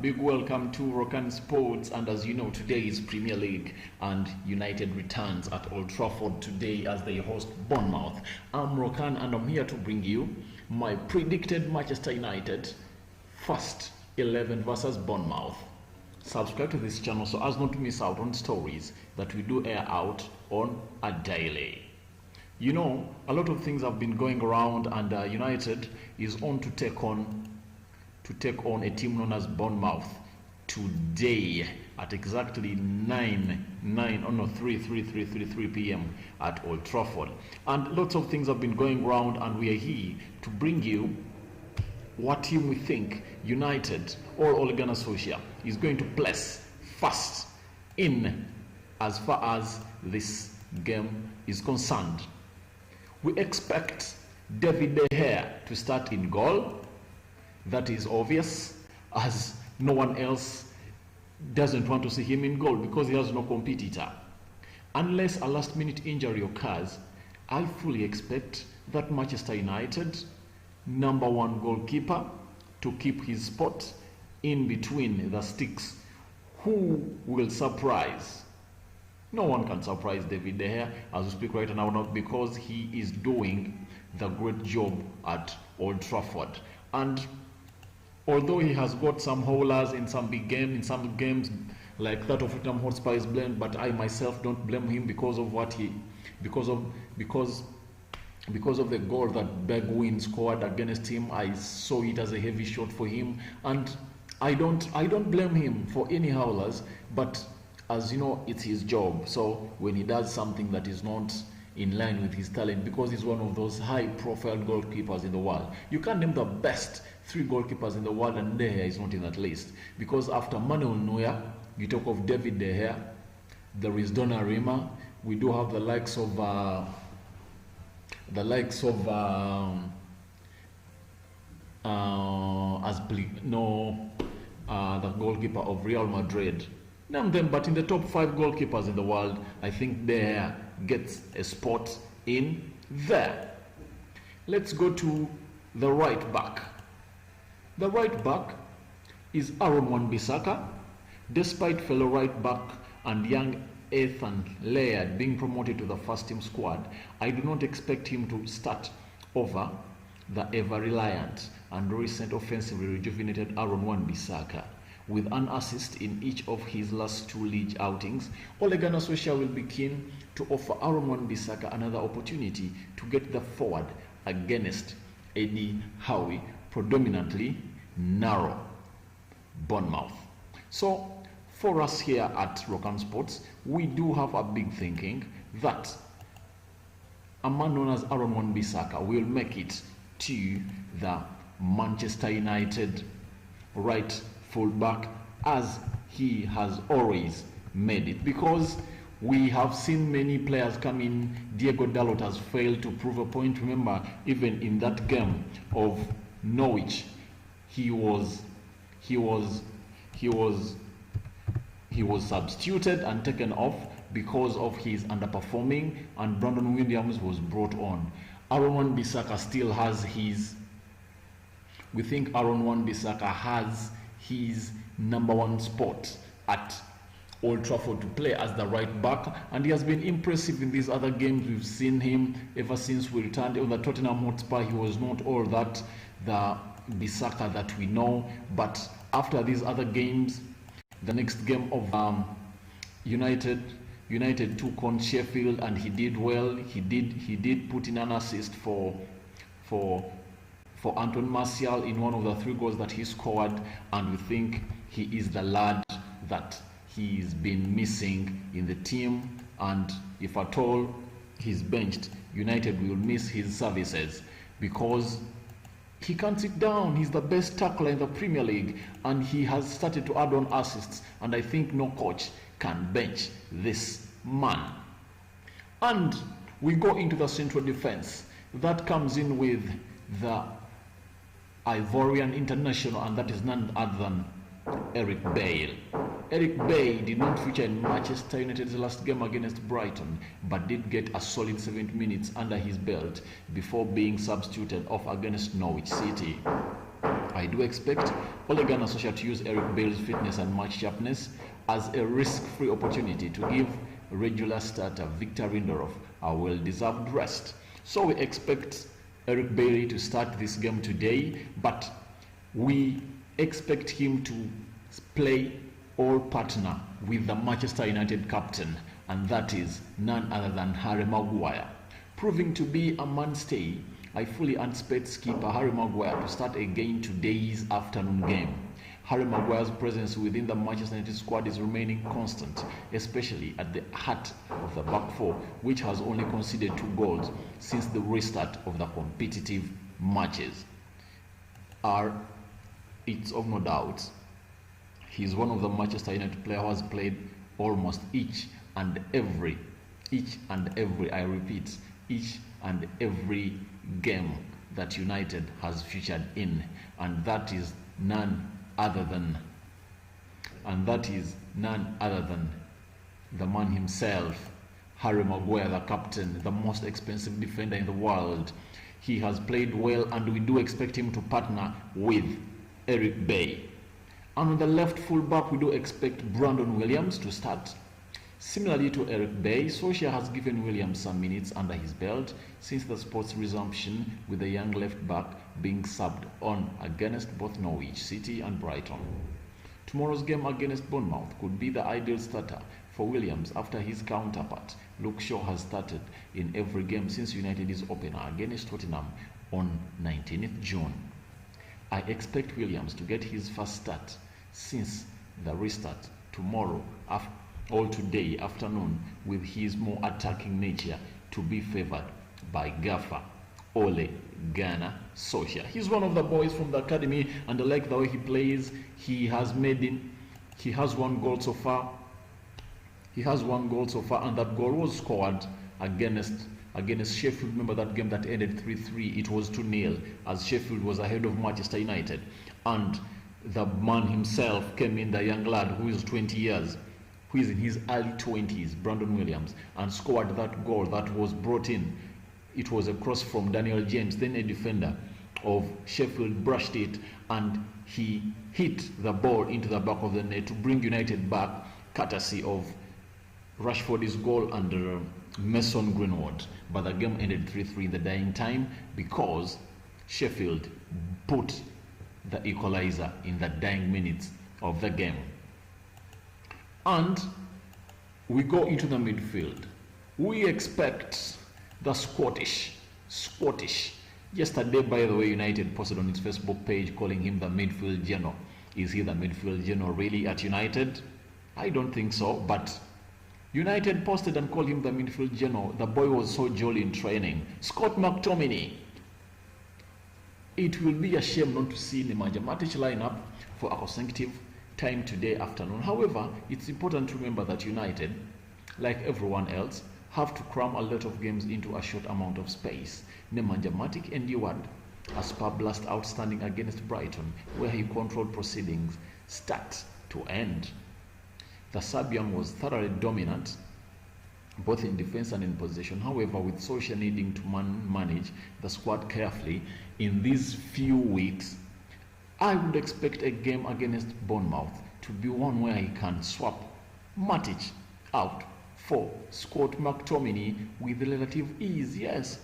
big welcome to Rokan Sports, and as you know, today is Premier League and United returns at Old Trafford today as they host Bournemouth. I'm Rokan and I'm here to bring you my predicted Manchester United first 11 versus Bournemouth. Subscribe to this channel so as not to miss out on stories that we do air out on a daily. You know, a lot of things have been going around, and United is on to take on a team known as Bournemouth today at exactly 3 p.m. at Old Trafford. And lots of things have been going around, and we are here to bring you what team we think United or Ole Gunnar Solskjaer is going to place first in as far as this game is concerned. We expect David De Gea to start in goal. That is obvious, as no one else doesn't want to see him in goal because he has no competitor. Unless a last-minute injury occurs, I fully expect that Manchester United number one goalkeeper to keep his spot in between the sticks. Who will surprise? No one can surprise David De Gea as we speak right now, not because he is doing the great job at Old Trafford. And although he has got some howlers in some big games, in some games like that of Tottenham Hotspur is blamed, but I myself don't blame him because of the goal that Bergwijn scored against him. I saw it as a heavy shot for him, and I don't blame him for any howlers, but as you know, it's his job. So when he does something that is not in line with his talent, because he's one of those high-profile goalkeepers in the world, you can't name the best 3 goalkeepers in the world and De Gea is not in that list. Because after Manuel Neuer, you talk of David De Gea, there is Donnarumma. We do have the likes of the goalkeeper of Real Madrid. Name them, but in the top 5 goalkeepers in the world, I think De Gea gets a spot in there. Let's go to the right back. The right back is Aaron Wan-Bissaka. Despite fellow right back and young Ethan Laird being promoted to the first team squad, I do not expect him to start over the ever-reliant and recent offensively rejuvenated Aaron Wan-Bissaka. With an assist in each of his last 2 league outings, Ole Gunnar Solskjaer will be keen to offer Aaron Wan-Bissaka another opportunity to get the forward against Eddie Howe, predominantly narrow Bournemouth. So for us here at Rokan Sports, we do have a big thinking that a man known as Aaron Wan-Bissaka will make it to the Manchester United right fullback, as he has always made it, because we have seen many players come in. Diego Dalot has failed to prove a point. Remember, even in that game of Norwich, he was substituted and taken off because of his underperforming, and Brandon Williams was brought on. Aaron Wan-Bissaka still has his. We think Aaron Wan-Bissaka has his number 1 spot at Old Trafford to play as the right back, and he has been impressive in these other games. We've seen him ever since we returned on the Tottenham Hotspur. He was not all that the Bissaka that we know, but after these other games, the next game of United took on Sheffield, and he did well. He did put in an assist for Anton Martial in one of the 3 goals that he scored, and we think he is the lad that he's been missing in the team, and if at all he's benched, United will miss his services because he can't sit down. He's the best tackler in the Premier League, and he has started to add on assists, and I think no coach can bench this man. And we go into the central defense. That comes in with the Ivorian international, and that is none other than Eric Bailly. Eric Bailly did not feature in Manchester United's last game against Brighton, but did get a solid 70 minutes under his belt before being substituted off against Norwich City. I do expect Ole Gunnar Solskjaer to use Eric Bailly's fitness and match sharpness as a risk-free opportunity to give regular starter Victor Lindelof a well-deserved rest. So we expect Eric Bailly to start this game today, but we expect him to play or partner with the Manchester United captain, and that is none other than Harry Maguire. Proving to be a mainstay, I fully anticipate skipper Harry Maguire to start again today's afternoon game. Harry Maguire's presence within the Manchester United squad is remaining constant, especially at the heart of the back four, which has only conceded 2 goals since the restart of the competitive matches. It's of no doubt, he's one of the Manchester United players who has played almost each and every, I repeat, each and every game that United has featured in, and that is none other than the man himself, Harry Maguire, the captain, the most expensive defender in the world. He has played well, and we do expect him to partner with Eric Bailly. And on the left fullback, we do expect Brandon Williams to start. Similarly to Eric Bailly, Solskjaer has given Williams some minutes under his belt since the sports resumption, with the young left back being subbed on against both Norwich City and Brighton. Tomorrow's game against Bournemouth could be the ideal starter for Williams after his counterpart Luke Shaw has started in every game since United's opener against Tottenham on 19th June. I expect Williams to get his first start since the restart tomorrow or today afternoon, with his more attacking nature to be favoured by gaffer Ole Gunnar Solskjaer. He's one of the boys from the academy, and I like the way he plays. He has 1 goal so far. And that goal was scored against Sheffield. Remember that game that ended 3-3? It was 2-0 as Sheffield was ahead of Manchester United, and the man himself came in, the young lad who is 20 years, who is in his early 20s, Brandon Williams, and scored that goal that was brought in. It was a cross from Daniel James, then a defender of Sheffield brushed it, and he hit the ball into the back of the net to bring United back, courtesy of Rashford's goal and Mason Greenwood. But the game ended 3-3 in the dying time because Sheffield put the equalizer in the dying minutes of the game. And we go into the midfield. We expect the Scottish. Yesterday, by the way, United posted on its Facebook page calling him the midfield general. Is he the midfield general really at United? I don't think so, but United posted and called him the midfield general. The boy was so jolly in training. Scott McTominay. It will be a shame not to see Nemanja Matic line up for a consecutive time today afternoon. However, it's important to remember that United, like everyone else, have to cram a lot of games into a short amount of space. Nemanja Matic endured a spur blast outstanding against Brighton, where he controlled proceedings start to end. The Serbian was thoroughly dominant, both in defense and in possession. However, with Solskjaer needing to manage the squad carefully in these few weeks, I would expect a game against Bournemouth to be one where he can swap Matic out for Scott McTominay with relative ease. Yes,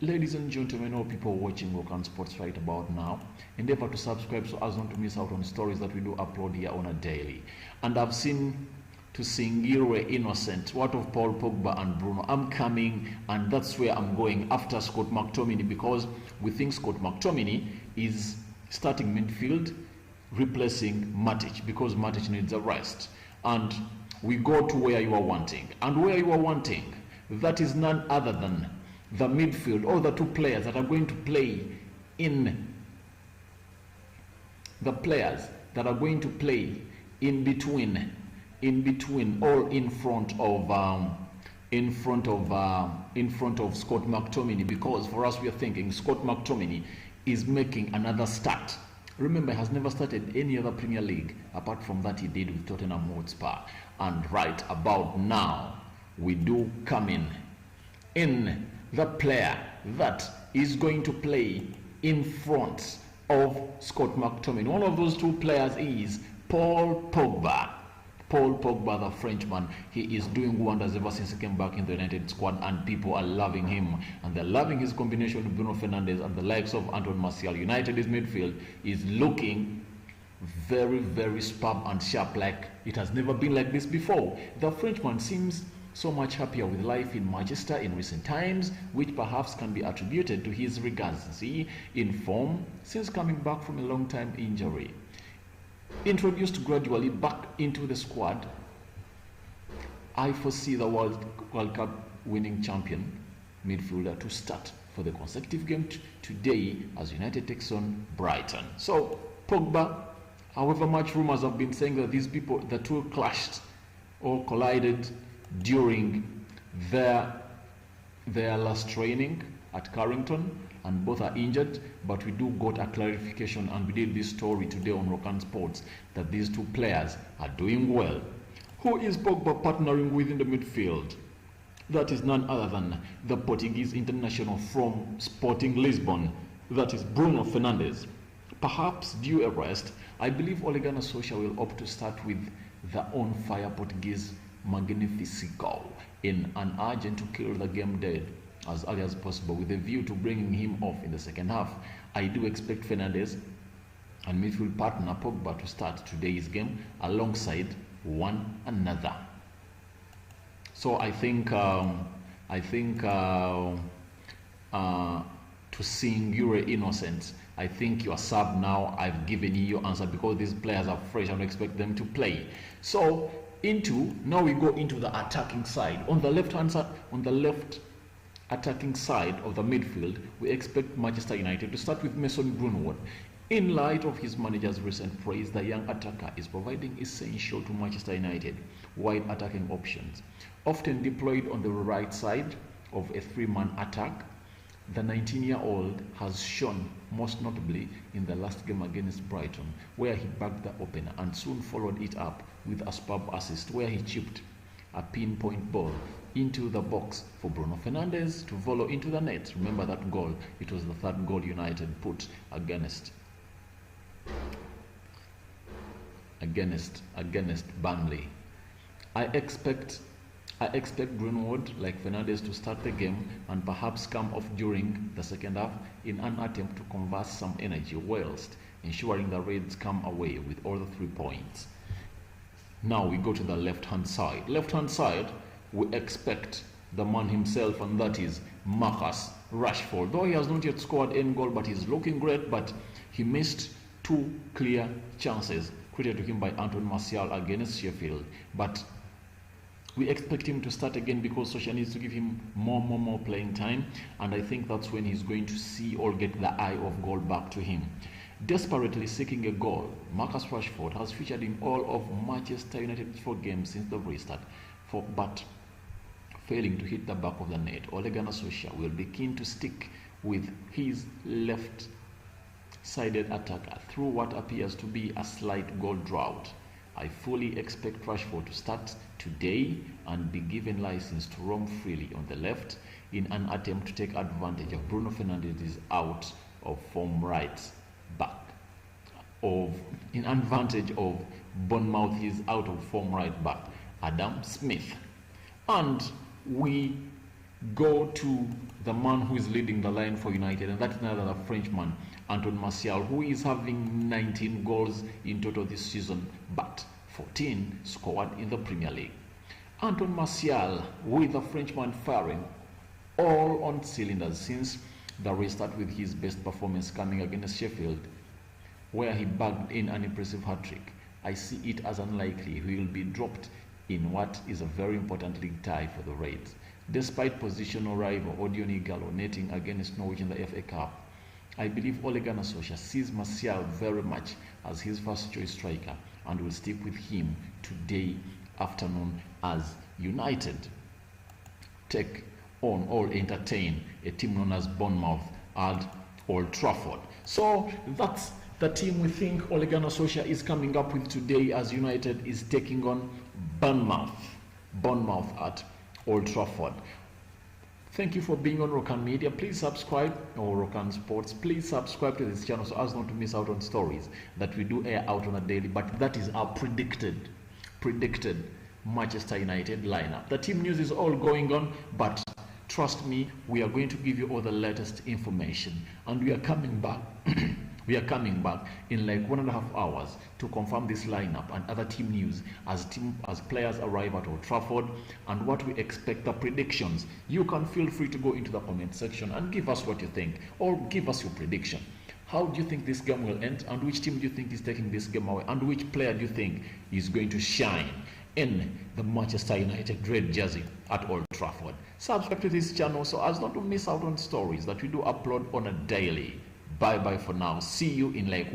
ladies and gentlemen, all people watching Wokan Sports right about now, endeavor to subscribe so as not to miss out on stories that we do upload here on a daily. And I've seen to Singirwe Innocent, what of Paul Pogba and Bruno? I'm coming, and that's where I'm going after Scott McTominay, because we think Scott McTominay is starting midfield, replacing Matic, because Matic needs a rest. And we go to where you are wanting, and where you are wanting, that is none other than the midfield, or the 2 players that are going to play in the players that are going to play in between or in front of Scott McTominay, because for us we are thinking Scott McTominay is making another start. Remember, he has never started any other Premier League apart from that he did with Tottenham Hotspur. And right about now, we do come in the player that is going to play in front of Scott McTominay. One of those two players is Paul Pogba. Paul Pogba, the Frenchman, he is doing wonders ever since he came back in the United squad, and people are loving him, and they're loving his combination with Bruno Fernandes and the likes of Antoine Martial. United's midfield is looking very, very superb and sharp, like it has never been like this before. The Frenchman seems so much happier with life in Manchester in recent times, which perhaps can be attributed to his recency in form since coming back from a long-time injury. Introduced gradually back into the squad, I foresee the World Cup winning champion midfielder to start for the consecutive game today as United takes on Brighton. So Pogba, however much rumors have been saying that these people, the two clashed or collided during their last training at Carrington, and both are injured, but we do got a clarification, and we did this story today on Rokan Sports, that these two players are doing well. Who is Pogba partnering with in the midfield? That is none other than the Portuguese international from Sporting Lisbon, that is Bruno Fernandes. Perhaps due a rest, I believe Ole Gunnar Solskjaer will opt to start with the on-fire Portuguese Magnifico in an urgent to kill the game dead as early as possible, with a view to bringing him off in the second half. I do expect Fernandes and midfield partner Pogba to start today's game alongside one another. So I think to sing You're Innocent, I think you are sub now. I've given you your answer because these players are fresh. I don't expect them to play. So now we go into the attacking side. On the left hand side, on the left attacking side of the midfield, we expect Manchester United to start with Mason Greenwood. In light of his manager's recent praise, the young attacker is providing essential to Manchester United wide attacking options. Often deployed on the right side of a three-man attack, the 19-year-old has shown most notably in the last game against Brighton, where he bagged the opener and soon followed it up with a superb assist where he chipped a pinpoint ball into the box for Bruno Fernandes to volley into the net. Remember that goal? It was the third goal United put against Burnley. I expect Greenwood, like Fernandes, to start the game and perhaps come off during the second half in an attempt to convert some energy whilst ensuring the Reds come away with all the 3 points. Now we go to the left-hand side. Left-hand side, we expect the man himself, and that is Marcus Rashford. Though he has not yet scored any goal, but he's looking great, but he missed 2 clear chances created to him by Antoine Martial against Sheffield. But we expect him to start again because Solskjaer needs to give him more playing time, and I think that's when he's going to see or get the eye of goal back to him. Desperately seeking a goal, Marcus Rashford has featured in all of Manchester United's 4 games since the restart, but failing to hit the back of the net. Ole Gunnar Solskjaer will be keen to stick with his left-sided attacker through what appears to be a slight goal drought. I fully expect Rashford to start today and be given license to roam freely on the left in an attempt to take advantage of Bruno Fernandes' out of form right back. In advantage of Bournemouth, his out of form right back, Adam Smith. And we go to the man who is leading the line for United, and that's another Frenchman, Antoine Martial, who is having 19 goals in total this season, but 14 scored in the Premier League. Antoine Martial, with the Frenchman firing all on cylinders since the restart, with his best performance coming against Sheffield, where he bagged in an impressive hat-trick. I see it as unlikely he will be dropped in what is a very important league tie for the Reds. Despite positional rival Odion Ighalo netting against Norwich in the FA Cup, I believe Ole Gunnar Solskjaer sees Martial very much as his first choice striker and will stick with him today afternoon as United take on or entertain a team known as Bournemouth at Old Trafford. So that's the team we think Ole Gunnar Solskjaer is coming up with today as United is taking on Bournemouth at Old Trafford. Thank you for being on Rokan Media. Please subscribe, or Rokan Sports. Please subscribe to this channel so as not to miss out on stories that we do air out on a daily. But that is our predicted Manchester United lineup. The team news is all going on, but trust me, we are going to give you all the latest information, and we are coming back. We are coming back in like 1.5 hours to confirm this lineup and other team news as players arrive at Old Trafford and what we expect, the predictions. You can feel free to go into the comment section and give us what you think, or give us your prediction. How do you think this game will end, and which team do you think is taking this game away, and which player do you think is going to shine in the Manchester United red jersey at Old Trafford? Subscribe to this channel so as not to miss out on stories that we do upload on a daily. Bye bye for now. See you in like